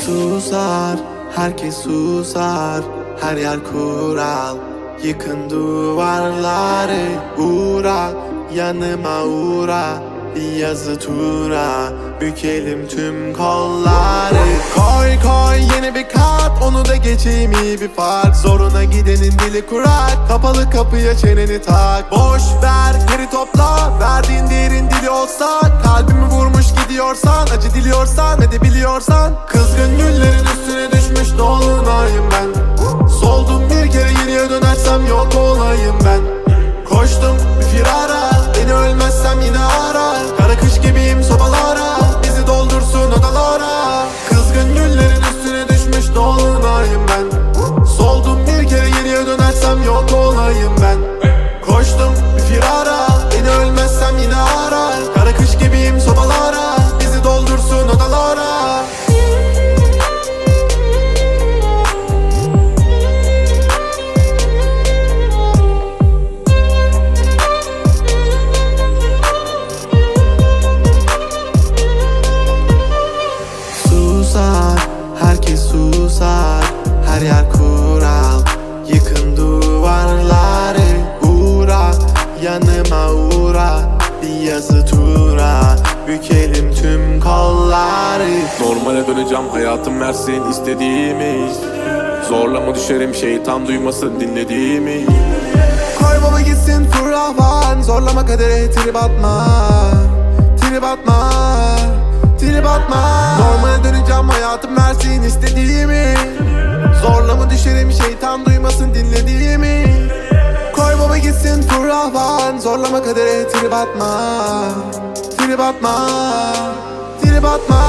Susar, herkes susar, her yer kural. Yıkın duvarları, uğra, yanıma uğra. Bir yazı tura, bükelim tüm kolları. Koy koy yeni bir kat, onu da geçeyim iyi bir fark. Zoruna gidenin dili kurak, kapalı kapıya çeneni tak. Boş ver geri topla, verdiğin değerin dili olsa. Kalbimi vurmuş gidiyorsan, acı diliyorsan ve de biliyorsan. Kızgın güllerin üstüne düşmüş dolunayım ben. Soldum bir kere geriye dönersem yok olayım ben. Koştum bir firara, beni ölmezsem yine ara. Kara kış gibiyim sobalara, bizi doldursun odalara. Kızgın güllerin üstüne düşmüş dolunayım ben. Soldum bir kere geriye dönersem yok olayım ben. Koştum bir firara, beni ölmezsem yine ara. Kara kış gibiyim sobalara, bizi doldursun odalara. Herkes susar, her yer kural. Yıkın duvarları, uğra, yanıma uğra. Bir yazı tura, bükelim tüm kolları. Normale döneceğim, hayatım versin istediğimi. Zorlama düşerim, şeytan duymasın dinlediğimi. Koy baba gitsin furahvan, zorlama kadere trip atma. Trip atma, trip atma. Normale döneceğim, hayatım versin istediğimi. Zorlama düşerim, şeytan duymasın dinlediğimi. Koy baba gitsin furahvan, zorlama kadere trip atma. Trip atma, trip atma.